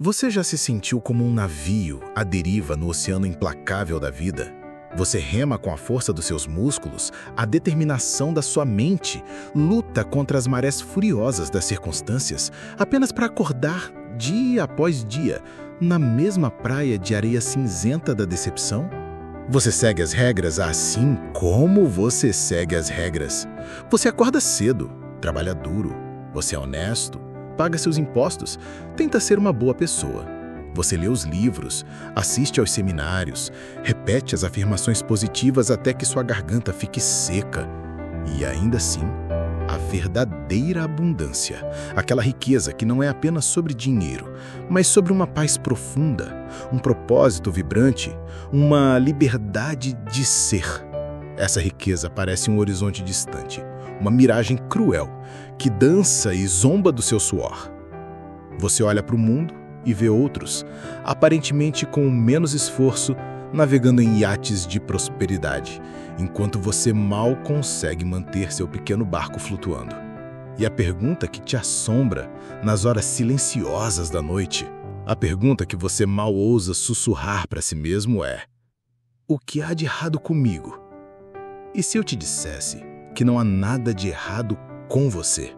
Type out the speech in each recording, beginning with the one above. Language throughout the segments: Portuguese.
Você já se sentiu como um navio à deriva no oceano implacável da vida? Você rema com a força dos seus músculos, a determinação da sua mente, luta contra as marés furiosas das circunstâncias, apenas para acordar dia após dia na mesma praia de areia cinzenta da decepção? Você segue as regras assim como você segue as regras. Você acorda cedo, trabalha duro, você é honesto, paga seus impostos, tenta ser uma boa pessoa. Você lê os livros, assiste aos seminários, repete as afirmações positivas até que sua garganta fique seca. E ainda assim, a verdadeira abundância, aquela riqueza que não é apenas sobre dinheiro, mas sobre uma paz profunda, um propósito vibrante, uma liberdade de ser. Essa riqueza parece um horizonte distante, uma miragem cruel, que dança e zomba do seu suor. Você olha para o mundo e vê outros, aparentemente com menos esforço, navegando em iates de prosperidade, enquanto você mal consegue manter seu pequeno barco flutuando. E a pergunta que te assombra nas horas silenciosas da noite, a pergunta que você mal ousa sussurrar para si mesmo é: o que há de errado comigo? E se eu te dissesse que não há nada de errado com você?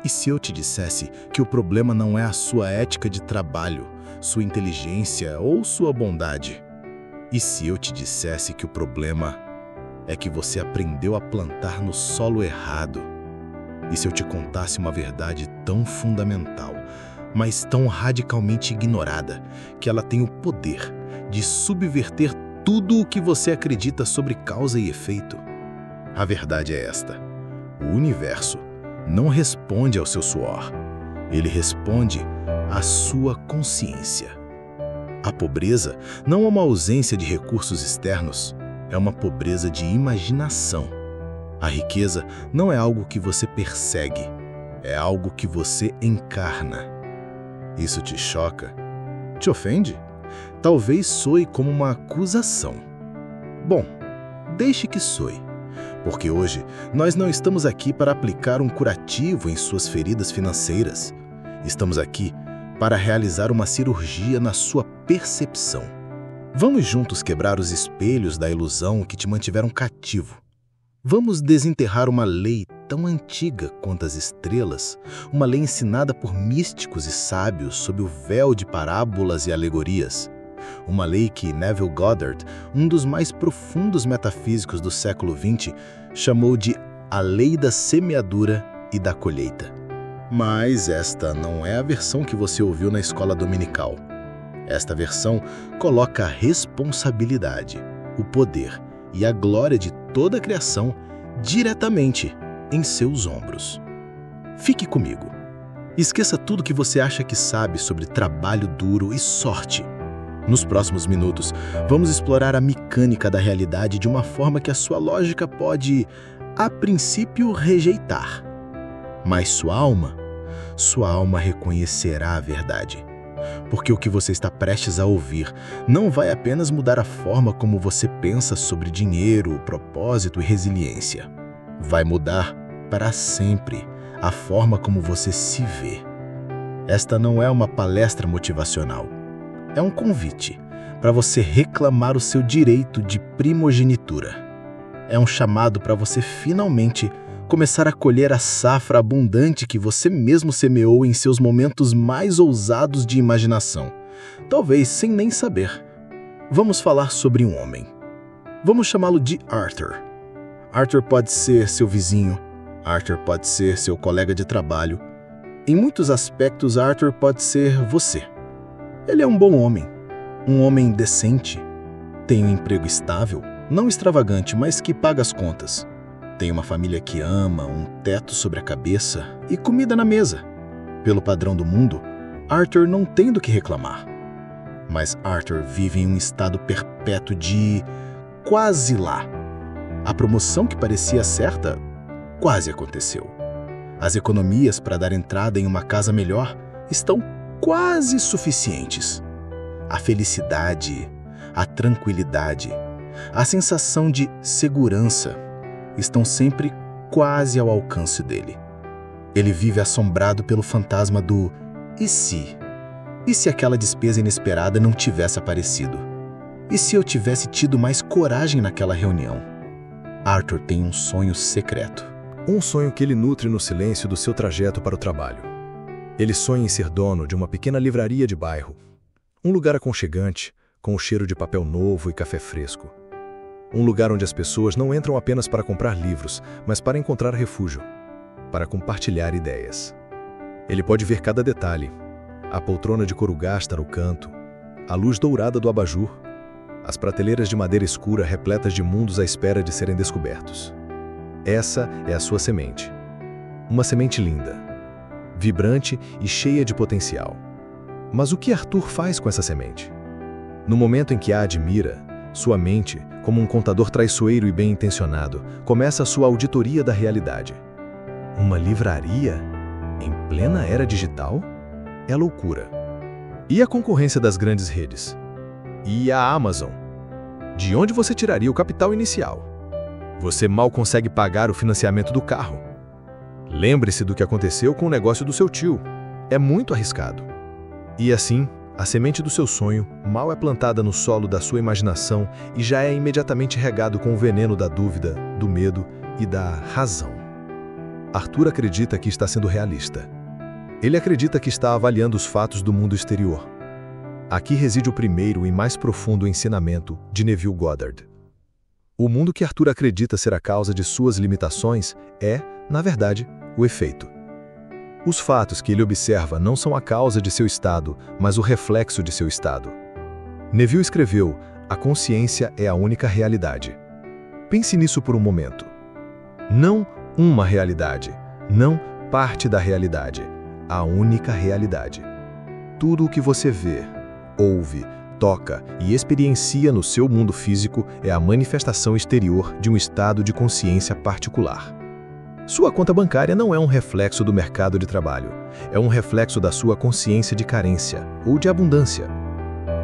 E se eu te dissesse que o problema não é a sua ética de trabalho, sua inteligência ou sua bondade? E se eu te dissesse que o problema é que você aprendeu a plantar no solo errado? E se eu te contasse uma verdade tão fundamental, mas tão radicalmente ignorada, que ela tem o poder de subverter tudo o que você acredita sobre causa e efeito? A verdade é esta: o universo não responde ao seu suor, ele responde à sua consciência. A pobreza não é uma ausência de recursos externos, é uma pobreza de imaginação. A riqueza não é algo que você persegue, é algo que você encarna. Isso te choca? Te ofende? Talvez soe como uma acusação. Bom, deixe que soe. Porque hoje nós não estamos aqui para aplicar um curativo em suas feridas financeiras. Estamos aqui para realizar uma cirurgia na sua percepção. Vamos juntos quebrar os espelhos da ilusão que te mantiveram cativo. Vamos desenterrar uma lei tão antiga quanto as estrelas, uma lei ensinada por místicos e sábios sob o véu de parábolas e alegorias. Uma lei que Neville Goddard, um dos mais profundos metafísicos do século XX, chamou de a lei da semeadura e da colheita. Mas esta não é a versão que você ouviu na escola dominical. Esta versão coloca a responsabilidade, o poder e a glória de toda a criação diretamente em seus ombros. Fique comigo. Esqueça tudo que você acha que sabe sobre trabalho duro e sorte. Nos próximos minutos, vamos explorar a mecânica da realidade de uma forma que a sua lógica pode, a princípio, rejeitar. Mas sua alma reconhecerá a verdade. Porque o que você está prestes a ouvir não vai apenas mudar a forma como você pensa sobre dinheiro, propósito e resiliência. Vai mudar para sempre a forma como você se vê. Esta não é uma palestra motivacional. É um convite para você reclamar o seu direito de primogenitura. É um chamado para você finalmente começar a colher a safra abundante que você mesmo semeou em seus momentos mais ousados de imaginação, talvez sem nem saber. Vamos falar sobre um homem. Vamos chamá-lo de Arthur. Arthur pode ser seu vizinho, Arthur pode ser seu colega de trabalho. Em muitos aspectos, Arthur pode ser você. Ele é um bom homem, um homem decente, tem um emprego estável, não extravagante, mas que paga as contas. Tem uma família que ama, um teto sobre a cabeça e comida na mesa. Pelo padrão do mundo, Arthur não tem do que reclamar. Mas Arthur vive em um estado perpétuo de quase lá. A promoção que parecia certa quase aconteceu. As economias para dar entrada em uma casa melhor estão quase suficientes. A felicidade, a tranquilidade, a sensação de segurança estão sempre quase ao alcance dele. Ele vive assombrado pelo fantasma do "e se?". E se aquela despesa inesperada não tivesse aparecido? E se eu tivesse tido mais coragem naquela reunião? Arthur tem um sonho secreto. Um sonho que ele nutre no silêncio do seu trajeto para o trabalho. Ele sonha em ser dono de uma pequena livraria de bairro. Um lugar aconchegante, com o cheiro de papel novo e café fresco. Um lugar onde as pessoas não entram apenas para comprar livros, mas para encontrar refúgio, para compartilhar ideias. Ele pode ver cada detalhe: a poltrona de couro gasta no canto, a luz dourada do abajur, as prateleiras de madeira escura repletas de mundos à espera de serem descobertos. Essa é a sua semente. Uma semente linda, vibrante e cheia de potencial. Mas o que Arthur faz com essa semente? No momento em que a admira, sua mente, como um contador traiçoeiro e bem-intencionado, começa a sua auditoria da realidade. Uma livraria? Em plena era digital? É loucura. E a concorrência das grandes redes? E a Amazon? De onde você tiraria o capital inicial? Você mal consegue pagar o financiamento do carro. Lembre-se do que aconteceu com o negócio do seu tio. É muito arriscado. E assim, a semente do seu sonho mal é plantada no solo da sua imaginação e já é imediatamente regado com o veneno da dúvida, do medo e da razão. Arthur acredita que está sendo realista. Ele acredita que está avaliando os fatos do mundo exterior. Aqui reside o primeiro e mais profundo ensinamento de Neville Goddard. O mundo que Arthur acredita ser a causa de suas limitações é, na verdade, o efeito. Os fatos que ele observa não são a causa de seu estado, mas o reflexo de seu estado. Neville escreveu: "A consciência é a única realidade." Pense nisso por um momento. Não uma realidade, não parte da realidade, a única realidade. Tudo o que você vê, ouve, toca e experiencia no seu mundo físico é a manifestação exterior de um estado de consciência particular. Sua conta bancária não é um reflexo do mercado de trabalho, é um reflexo da sua consciência de carência ou de abundância.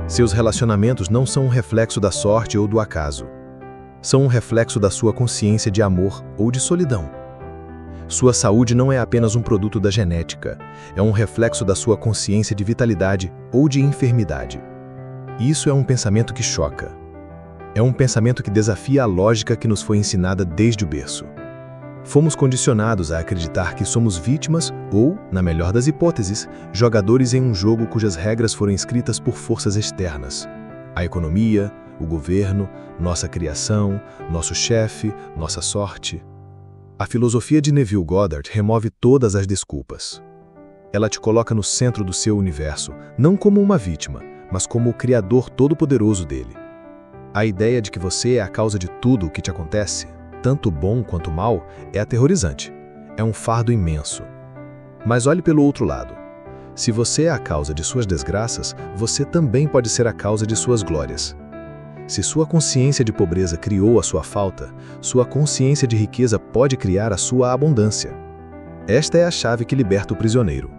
Seus relacionamentos não são um reflexo da sorte ou do acaso. São um reflexo da sua consciência de amor ou de solidão. Sua saúde não é apenas um produto da genética, é um reflexo da sua consciência de vitalidade ou de enfermidade. Isso é um pensamento que choca. É um pensamento que desafia a lógica que nos foi ensinada desde o berço. Fomos condicionados a acreditar que somos vítimas ou, na melhor das hipóteses, jogadores em um jogo cujas regras foram escritas por forças externas. A economia, o governo, nossa criação, nosso chefe, nossa sorte. A filosofia de Neville Goddard remove todas as desculpas. Ela te coloca no centro do seu universo, não como uma vítima, mas como o Criador todo-poderoso dele. A ideia de que você é a causa de tudo o que te acontece, tanto bom quanto mal, é aterrorizante. É um fardo imenso. Mas olhe pelo outro lado. Se você é a causa de suas desgraças, você também pode ser a causa de suas glórias. Se sua consciência de pobreza criou a sua falta, sua consciência de riqueza pode criar a sua abundância. Esta é a chave que liberta o prisioneiro.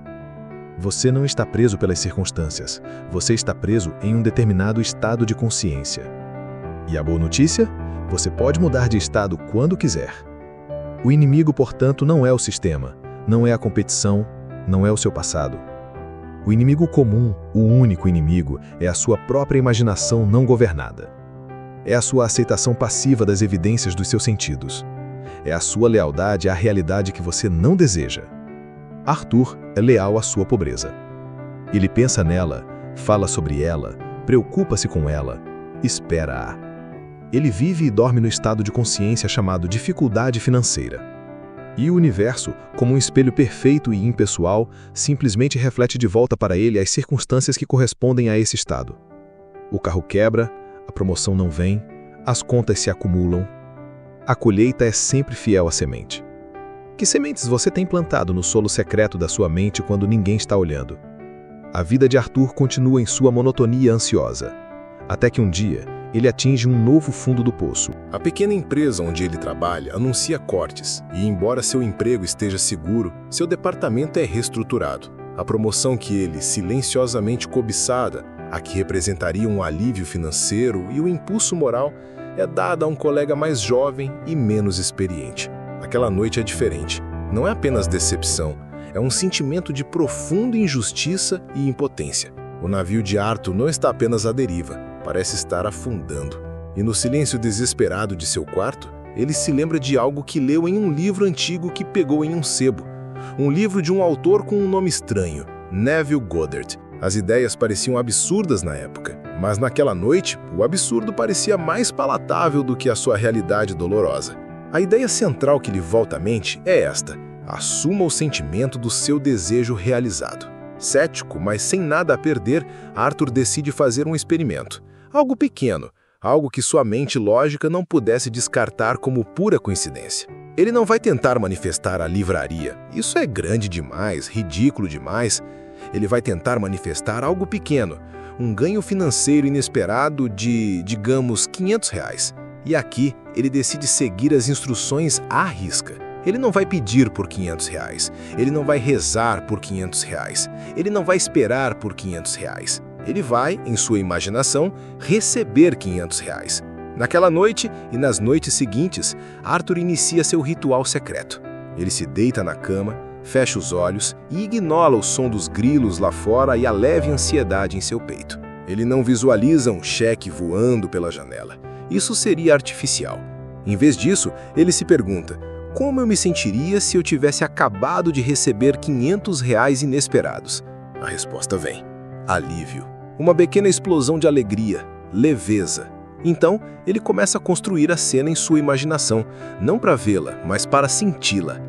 Você não está preso pelas circunstâncias, você está preso em um determinado estado de consciência. E a boa notícia? Você pode mudar de estado quando quiser. O inimigo, portanto, não é o sistema, não é a competição, não é o seu passado. O inimigo comum, o único inimigo, é a sua própria imaginação não governada. É a sua aceitação passiva das evidências dos seus sentidos. É a sua lealdade à realidade que você não deseja. Arthur é leal à sua pobreza. Ele pensa nela, fala sobre ela, preocupa-se com ela, espera-a. Ele vive e dorme no estado de consciência chamado dificuldade financeira. E o universo, como um espelho perfeito e impessoal, simplesmente reflete de volta para ele as circunstâncias que correspondem a esse estado. O carro quebra, a promoção não vem, as contas se acumulam. A colheita é sempre fiel à semente. Que sementes você tem plantado no solo secreto da sua mente quando ninguém está olhando? A vida de Arthur continua em sua monotonia ansiosa, até que um dia ele atinge um novo fundo do poço. A pequena empresa onde ele trabalha anuncia cortes, e embora seu emprego esteja seguro, seu departamento é reestruturado. A promoção que ele, silenciosamente cobiçada, a que representaria um alívio financeiro e o impulso moral, é dada a um colega mais jovem e menos experiente. Aquela noite é diferente. Não é apenas decepção, é um sentimento de profunda injustiça e impotência. O navio de Arthur não está apenas à deriva, parece estar afundando. E no silêncio desesperado de seu quarto, ele se lembra de algo que leu em um livro antigo que pegou em um sebo. Um livro de um autor com um nome estranho, Neville Goddard. As ideias pareciam absurdas na época, mas naquela noite, o absurdo parecia mais palatável do que a sua realidade dolorosa. A ideia central que lhe volta à mente é esta: assuma o sentimento do seu desejo realizado. Cético, mas sem nada a perder, Arthur decide fazer um experimento. Algo pequeno, algo que sua mente lógica não pudesse descartar como pura coincidência. Ele não vai tentar manifestar a livraria. Isso é grande demais, ridículo demais. Ele vai tentar manifestar algo pequeno, um ganho financeiro inesperado de, digamos, R$500. E aqui, ele decide seguir as instruções à risca. Ele não vai pedir por R$500. Ele não vai rezar por R$500. Ele não vai esperar por R$500. Ele vai, em sua imaginação, receber R$500. Naquela noite e nas noites seguintes, Arthur inicia seu ritual secreto. Ele se deita na cama, fecha os olhos e ignora o som dos grilos lá fora e a leve ansiedade em seu peito. Ele não visualiza um cheque voando pela janela. Isso seria artificial. Em vez disso, ele se pergunta: como eu me sentiria se eu tivesse acabado de receber R$500 inesperados? A resposta vem: alívio. Uma pequena explosão de alegria, leveza. Então, ele começa a construir a cena em sua imaginação, não para vê-la, mas para senti-la.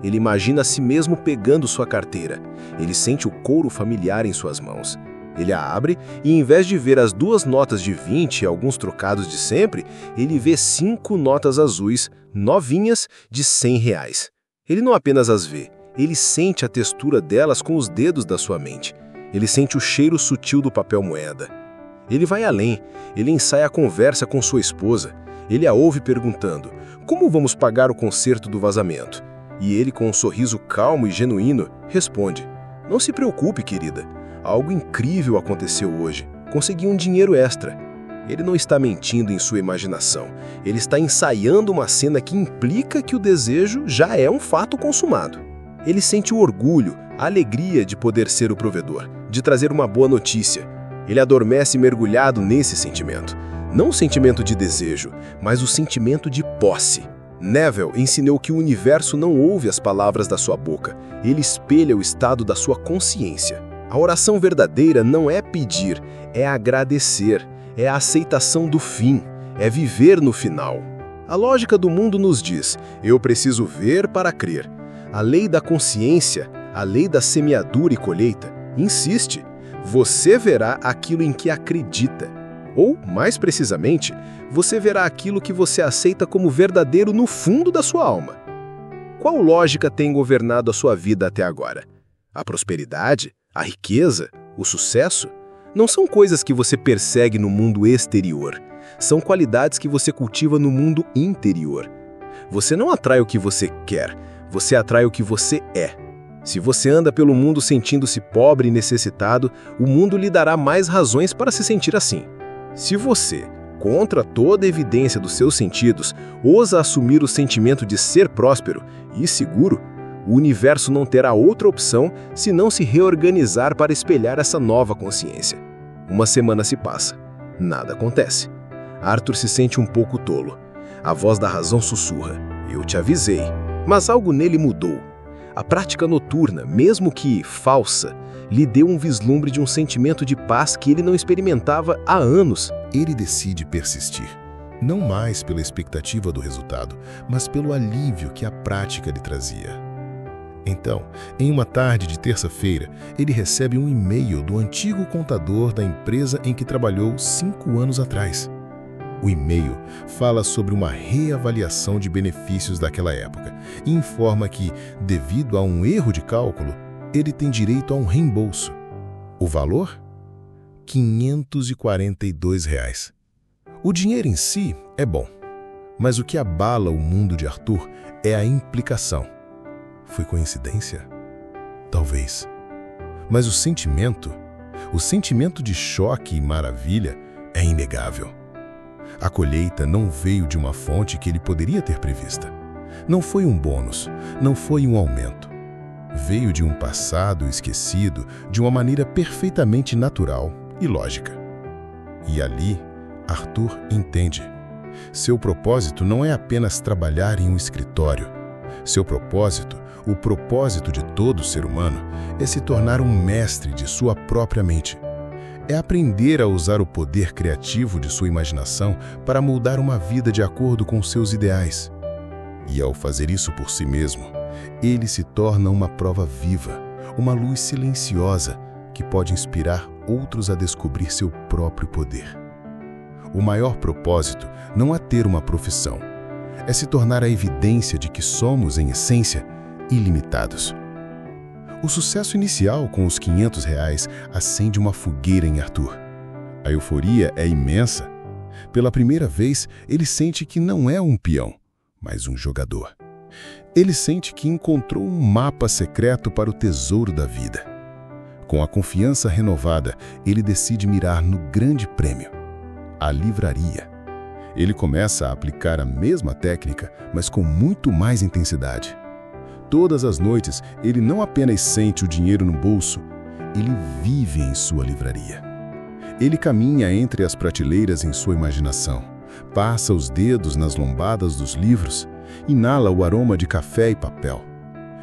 Ele imagina a si mesmo pegando sua carteira. Ele sente o couro familiar em suas mãos. Ele a abre e, em vez de ver as 2 notas de 20 e alguns trocados de sempre, ele vê 5 notas azuis, novinhas, de R$100. Ele não apenas as vê, ele sente a textura delas com os dedos da sua mente. Ele sente o cheiro sutil do papel moeda. Ele vai além, ele ensaia a conversa com sua esposa. Ele a ouve perguntando: como vamos pagar o conserto do vazamento? E ele, com um sorriso calmo e genuíno, responde: não se preocupe, querida. Algo incrível aconteceu hoje. Consegui um dinheiro extra. Ele não está mentindo em sua imaginação. Ele está ensaiando uma cena que implica que o desejo já é um fato consumado. Ele sente o orgulho, a alegria de poder ser o provedor, de trazer uma boa notícia. Ele adormece mergulhado nesse sentimento. Não o sentimento de desejo, mas o sentimento de posse. Neville ensinou que o universo não ouve as palavras da sua boca. Ele espelha o estado da sua consciência. A oração verdadeira não é pedir, é agradecer, é a aceitação do fim, é viver no final. A lógica do mundo nos diz: eu preciso ver para crer. A lei da consciência, a lei da semeadura e colheita, insiste: você verá aquilo em que acredita. Ou, mais precisamente, você verá aquilo que você aceita como verdadeiro no fundo da sua alma. Qual lógica tem governado a sua vida até agora? A prosperidade? A riqueza? O sucesso? Não são coisas que você persegue no mundo exterior. São qualidades que você cultiva no mundo interior. Você não atrai o que você quer, você atrai o que você é. Se você anda pelo mundo sentindo-se pobre e necessitado, o mundo lhe dará mais razões para se sentir assim. Se você, contra toda a evidência dos seus sentidos, ousa assumir o sentimento de ser próspero e seguro, o universo não terá outra opção senão se reorganizar para espelhar essa nova consciência. Uma semana se passa. Nada acontece. Arthur se sente um pouco tolo. A voz da razão sussurra: eu te avisei. Mas algo nele mudou. A prática noturna, mesmo que falsa, lhe deu um vislumbre de um sentimento de paz que ele não experimentava há anos. Ele decide persistir, não mais pela expectativa do resultado, mas pelo alívio que a prática lhe trazia. Então, em uma tarde de terça-feira, ele recebe um e-mail do antigo contador da empresa em que trabalhou 5 anos atrás. O e-mail fala sobre uma reavaliação de benefícios daquela época e informa que, devido a um erro de cálculo, ele tem direito a um reembolso. O valor? R$ 542. O dinheiro em si é bom, mas o que abala o mundo de Arthur é a implicação. Foi coincidência? Talvez. Mas o sentimento de choque e maravilha é inegável. A colheita não veio de uma fonte que ele poderia ter prevista. Não foi um bônus, não foi um aumento. Veio de um passado esquecido de uma maneira perfeitamente natural e lógica. E ali, Arthur entende. Seu propósito não é apenas trabalhar em um escritório. Seu propósito, o propósito de todo ser humano, é se tornar um mestre de sua própria mente. É aprender a usar o poder criativo de sua imaginação para moldar uma vida de acordo com seus ideais. E ao fazer isso por si mesmo, ele se torna uma prova viva, uma luz silenciosa que pode inspirar outros a descobrir seu próprio poder. O maior propósito não é ter uma profissão, é se tornar a evidência de que somos, em essência, ilimitados. O sucesso inicial com os R$500 acende uma fogueira em Arthur. A euforia é imensa. Pela primeira vez, ele sente que não é um peão, mas um jogador. Ele sente que encontrou um mapa secreto para o tesouro da vida. Com a confiança renovada, ele decide mirar no grande prêmio, a livraria. Ele começa a aplicar a mesma técnica, mas com muito mais intensidade. Todas as noites, ele não apenas sente o dinheiro no bolso, ele vive em sua livraria. Ele caminha entre as prateleiras em sua imaginação, passa os dedos nas lombadas dos livros, inala o aroma de café e papel.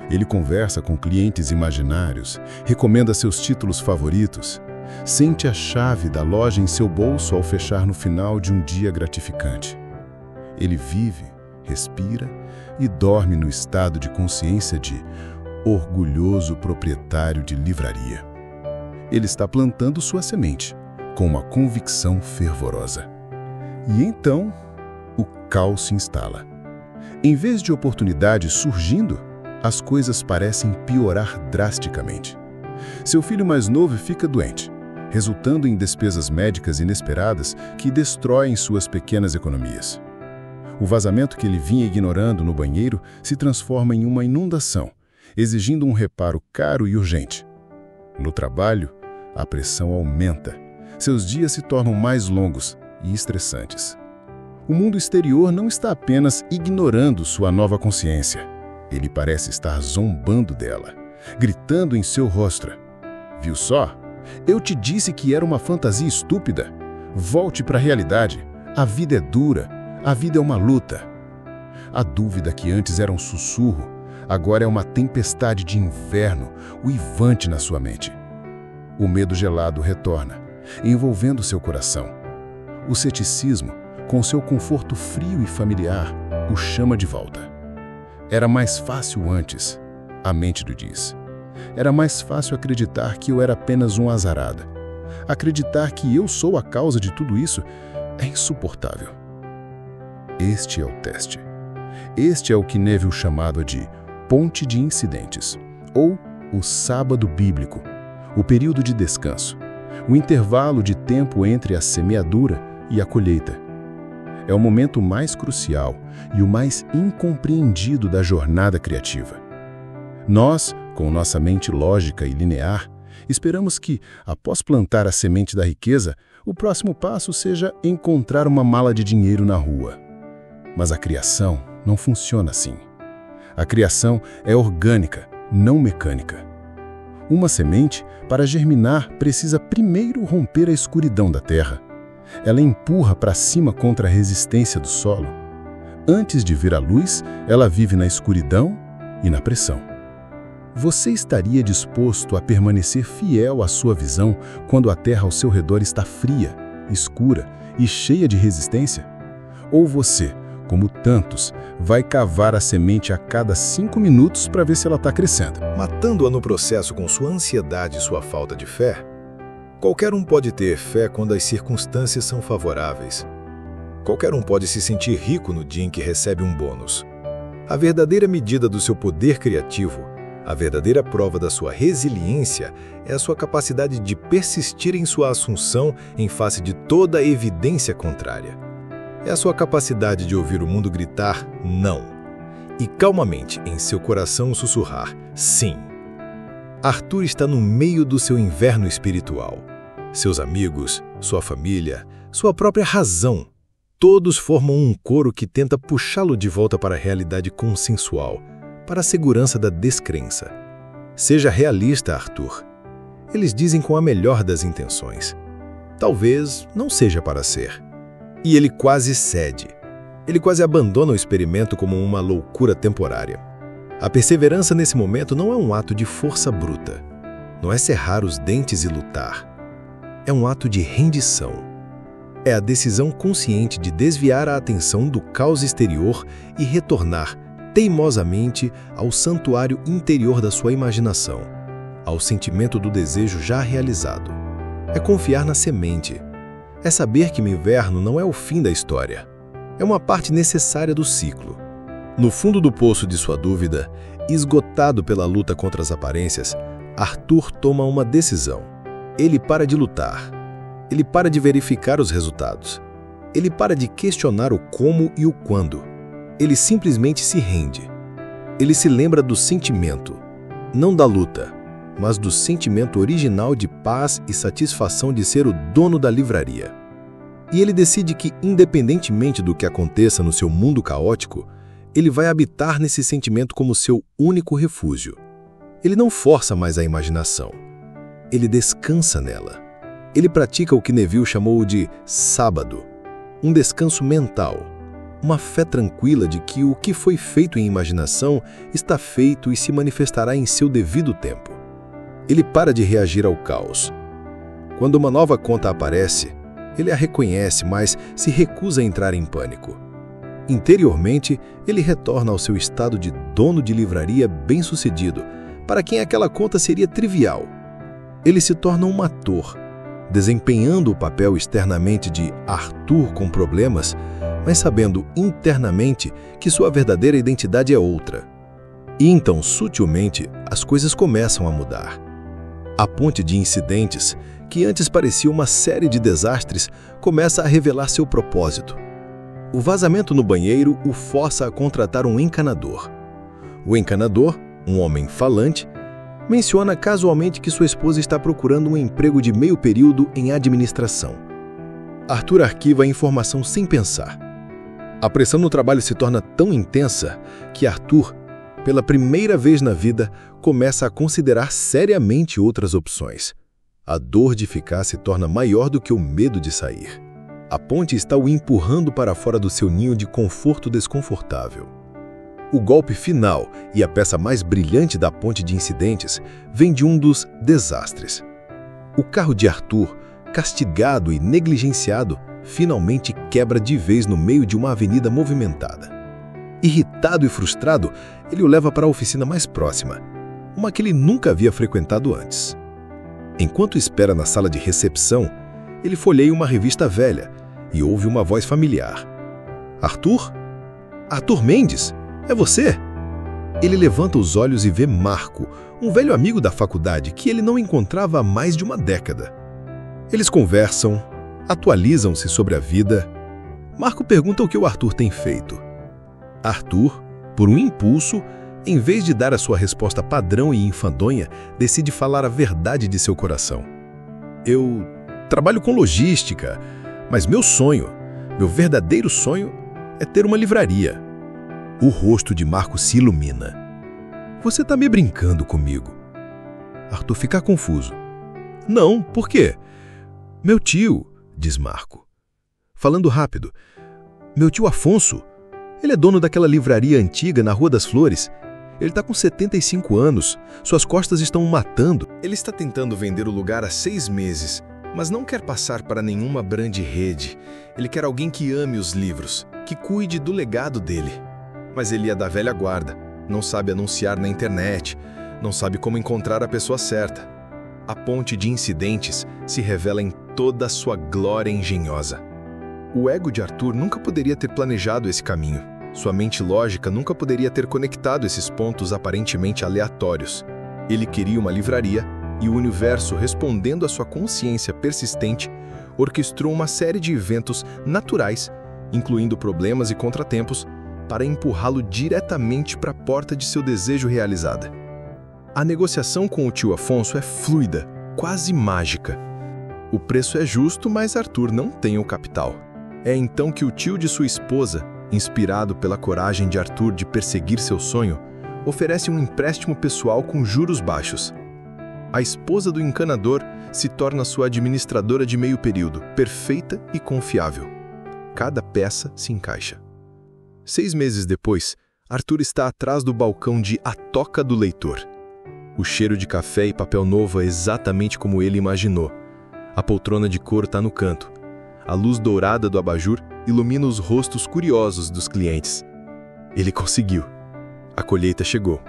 Ele conversa com clientes imaginários, recomenda seus títulos favoritos, sente a chave da loja em seu bolso ao fechar no final de um dia gratificante. Ele vive, respira e dorme no estado de consciência de orgulhoso proprietário de livraria. Ele está plantando sua semente, com uma convicção fervorosa. E então, o caos se instala. Em vez de oportunidades surgindo, as coisas parecem piorar drasticamente. Seu filho mais novo fica doente, resultando em despesas médicas inesperadas que destroem suas pequenas economias. O vazamento que ele vinha ignorando no banheiro se transforma em uma inundação, exigindo um reparo caro e urgente. No trabalho, a pressão aumenta. Seus dias se tornam mais longos e estressantes. O mundo exterior não está apenas ignorando sua nova consciência. Ele parece estar zombando dela, gritando em seu rosto: "Viu só? Eu te disse que era uma fantasia estúpida. Volte para a realidade. A vida é dura. A vida é uma luta." A dúvida que antes era um sussurro, agora é uma tempestade de inverno uivante na sua mente. O medo gelado retorna, envolvendo seu coração. O ceticismo, com seu conforto frio e familiar, o chama de volta. Era mais fácil antes, a mente lhe diz. Era mais fácil acreditar que eu era apenas um azarada. Acreditar que eu sou a causa de tudo isso é insuportável. Este é o teste. Este é o que Neville chamava de ponte de incidentes, ou o sábado bíblico, o período de descanso, o intervalo de tempo entre a semeadura e a colheita. É o momento mais crucial e o mais incompreendido da jornada criativa. Nós, com nossa mente lógica e linear, esperamos que, após plantar a semente da riqueza, o próximo passo seja encontrar uma mala de dinheiro na rua. Mas a criação não funciona assim. A criação é orgânica, não mecânica. Uma semente, para germinar, precisa primeiro romper a escuridão da terra. Ela empurra para cima contra a resistência do solo. Antes de vir à luz, ela vive na escuridão e na pressão. Você estaria disposto a permanecer fiel à sua visão quando a terra ao seu redor está fria, escura e cheia de resistência? Ou você, como tantos, vai cavar a semente a cada 5 minutos para ver se ela está crescendo, matando-a no processo com sua ansiedade e sua falta de fé? Qualquer um pode ter fé quando as circunstâncias são favoráveis. Qualquer um pode se sentir rico no dia em que recebe um bônus. A verdadeira medida do seu poder criativo, a verdadeira prova da sua resiliência, é a sua capacidade de persistir em sua assunção em face de toda a evidência contrária. É a sua capacidade de ouvir o mundo gritar não e calmamente em seu coração sussurrar sim. Arthur está no meio do seu inverno espiritual. Seus amigos, sua família, sua própria razão, todos formam um coro que tenta puxá-lo de volta para a realidade consensual, para a segurança da descrença. Seja realista, Arthur. Eles dizem com a melhor das intenções. Talvez não seja para ser. E ele quase cede. Ele quase abandona o experimento como uma loucura temporária. A perseverança nesse momento não é um ato de força bruta. Não é cerrar os dentes e lutar. É um ato de rendição. É a decisão consciente de desviar a atenção do caos exterior e retornar teimosamente ao santuário interior da sua imaginação, ao sentimento do desejo já realizado. É confiar na semente. É saber que o inverno não é o fim da história. É uma parte necessária do ciclo. No fundo do poço de sua dúvida, esgotado pela luta contra as aparências, Arthur toma uma decisão. Ele para de lutar. Ele para de verificar os resultados. Ele para de questionar o como e o quando. Ele simplesmente se rende. Ele se lembra do sentimento, não da luta, mas do sentimento original de paz e satisfação de ser o dono da livraria. E ele decide que, independentemente do que aconteça no seu mundo caótico, ele vai habitar nesse sentimento como seu único refúgio. Ele não força mais a imaginação. Ele descansa nela. Ele pratica o que Neville chamou de sábado, um descanso mental, uma fé tranquila de que o que foi feito em imaginação está feito e se manifestará em seu devido tempo. Ele para de reagir ao caos. Quando uma nova conta aparece, ele a reconhece, mas se recusa a entrar em pânico. Interiormente, ele retorna ao seu estado de dono de livraria bem-sucedido, para quem aquela conta seria trivial. Ele se torna um ator, desempenhando o papel externamente de Arthur com problemas, mas sabendo internamente que sua verdadeira identidade é outra. E então, sutilmente, as coisas começam a mudar. A ponte de incidentes, que antes parecia uma série de desastres, começa a revelar seu propósito. O vazamento no banheiro o força a contratar um encanador. O encanador, um homem falante, menciona casualmente que sua esposa está procurando um emprego de meio período em administração. Arthur arquiva a informação sem pensar. A pressão no trabalho se torna tão intensa que Arthur, pela primeira vez na vida, começa a considerar seriamente outras opções. A dor de ficar se torna maior do que o medo de sair. A ponte está o empurrando para fora do seu ninho de conforto desconfortável. O golpe final e a peça mais brilhante da ponte de incidentes vem de um dos desastres. O carro de Arthur, castigado e negligenciado, finalmente quebra de vez no meio de uma avenida movimentada. Irritado e frustrado, ele o leva para a oficina mais próxima, uma que ele nunca havia frequentado antes. Enquanto espera na sala de recepção, ele folheia uma revista velha e ouve uma voz familiar. Arthur? Arthur Mendes? É você? Ele levanta os olhos e vê Marco, um velho amigo da faculdade que ele não encontrava há mais de uma década. Eles conversam, atualizam-se sobre a vida. Marco pergunta o que o Arthur tem feito. Arthur, por um impulso, em vez de dar a sua resposta padrão e enfadonha, decide falar a verdade de seu coração. Eu trabalho com logística, mas meu verdadeiro sonho, é ter uma livraria. O rosto de Marco se ilumina. Você está me brincando comigo? Arthur fica confuso. Não, por quê? Meu tio, diz Marco. Falando rápido. Meu tio Afonso. Ele é dono daquela livraria antiga na Rua das Flores. Ele está com 75 anos. Suas costas estão o matando. Ele está tentando vender o lugar há 6 meses, mas não quer passar para nenhuma grande rede. Ele quer alguém que ame os livros, que cuide do legado dele. Mas ele é da velha guarda, não sabe anunciar na internet, não sabe como encontrar a pessoa certa. A ponte de incidentes se revela em toda a sua glória engenhosa. O ego de Arthur nunca poderia ter planejado esse caminho. Sua mente lógica nunca poderia ter conectado esses pontos aparentemente aleatórios. Ele queria uma livraria e o universo, respondendo à sua consciência persistente, orquestrou uma série de eventos naturais, incluindo problemas e contratempos, para empurrá-lo diretamente para a porta de seu desejo realizada. A negociação com o tio Afonso é fluida, quase mágica. O preço é justo, mas Arthur não tem o capital. É então que o tio de sua esposa, inspirado pela coragem de Arthur de perseguir seu sonho, oferece um empréstimo pessoal com juros baixos. A esposa do encanador se torna sua administradora de meio período, perfeita e confiável. Cada peça se encaixa. 6 meses depois, Arthur está atrás do balcão de A Toca do Leitor. O cheiro de café e papel novo é exatamente como ele imaginou. A poltrona de couro está no canto. A luz dourada do abajur ilumina os rostos curiosos dos clientes. Ele conseguiu. A colheita chegou.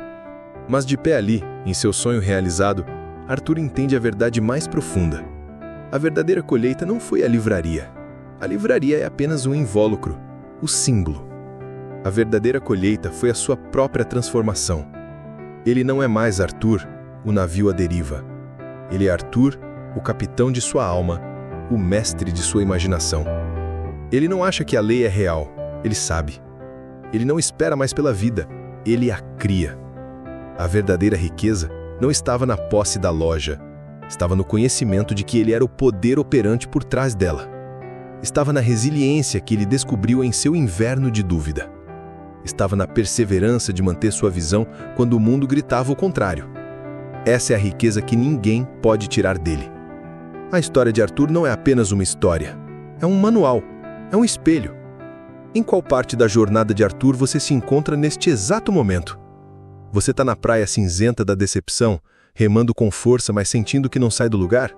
Mas de pé ali, em seu sonho realizado, Arthur entende a verdade mais profunda. A verdadeira colheita não foi a livraria. A livraria é apenas um invólucro, o símbolo. A verdadeira colheita foi a sua própria transformação. Ele não é mais Arthur, o navio à deriva. Ele é Arthur, o capitão de sua alma, o mestre de sua imaginação. Ele não acha que a lei é real, ele sabe. Ele não espera mais pela vida, ele a cria. A verdadeira riqueza não estava na posse da loja, estava no conhecimento de que ele era o poder operante por trás dela. Estava na resiliência que ele descobriu em seu inverno de dúvida. Estava na perseverança de manter sua visão quando o mundo gritava o contrário. Essa é a riqueza que ninguém pode tirar dele. A história de Arthur não é apenas uma história. É um manual, é um espelho. Em qual parte da jornada de Arthur você se encontra neste exato momento? Você está na praia cinzenta da decepção, remando com força, mas sentindo que não sai do lugar?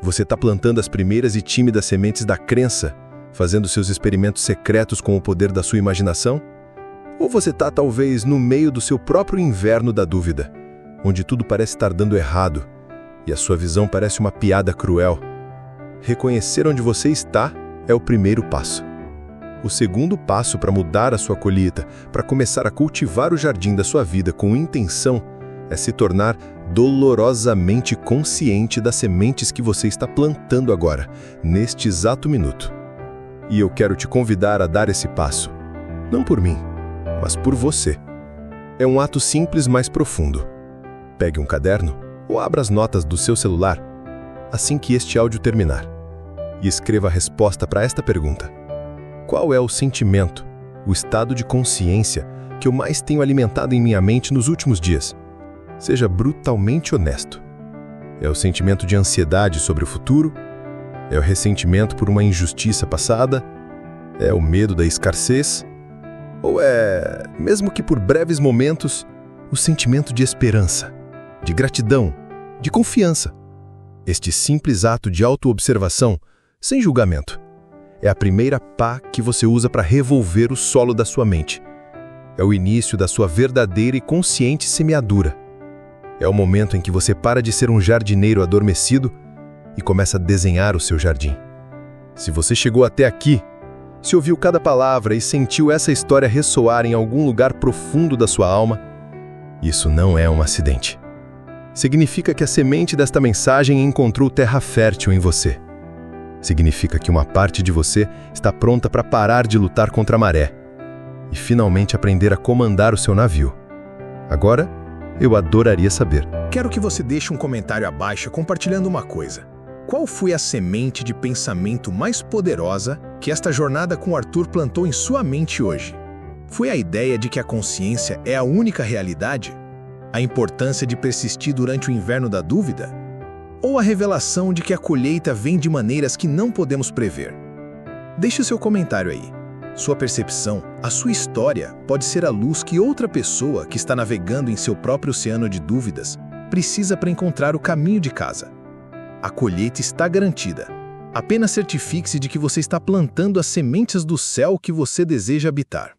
Você está plantando as primeiras e tímidas sementes da crença, fazendo seus experimentos secretos com o poder da sua imaginação? Ou você está, talvez, no meio do seu próprio inverno da dúvida, onde tudo parece estar dando errado e a sua visão parece uma piada cruel? Reconhecer onde você está é o primeiro passo. O segundo passo para mudar a sua colheita, para começar a cultivar o jardim da sua vida com intenção, é se tornar dolorosamente consciente das sementes que você está plantando agora, neste exato minuto. E eu quero te convidar a dar esse passo. Não por mim, mas por você. É um ato simples, mas profundo. Pegue um caderno ou abra as notas do seu celular assim que este áudio terminar e escreva a resposta para esta pergunta. Qual é o sentimento, o estado de consciência que eu mais tenho alimentado em minha mente nos últimos dias? Seja brutalmente honesto. É o sentimento de ansiedade sobre o futuro? É o ressentimento por uma injustiça passada? É o medo da escassez? Ou é, mesmo que por breves momentos, o sentimento de esperança, de gratidão, de confiança? Este simples ato de autoobservação, sem julgamento, é a primeira pá que você usa para revolver o solo da sua mente. É o início da sua verdadeira e consciente semeadura. É o momento em que você para de ser um jardineiro adormecido e começa a desenhar o seu jardim. Se você chegou até aqui, se ouviu cada palavra e sentiu essa história ressoar em algum lugar profundo da sua alma, isso não é um acidente. Significa que a semente desta mensagem encontrou terra fértil em você. Significa que uma parte de você está pronta para parar de lutar contra a maré e finalmente aprender a comandar o seu navio. Agora, eu adoraria saber. Quero que você deixe um comentário abaixo compartilhando uma coisa. Qual foi a semente de pensamento mais poderosa que esta jornada com Arthur plantou em sua mente hoje? Foi a ideia de que a consciência é a única realidade? A importância de persistir durante o inverno da dúvida? Ou a revelação de que a colheita vem de maneiras que não podemos prever? Deixe o seu comentário aí. Sua percepção, a sua história, pode ser a luz que outra pessoa que está navegando em seu próprio oceano de dúvidas precisa para encontrar o caminho de casa. A colheita está garantida. Apenas certifique-se de que você está plantando as sementes do céu que você deseja habitar.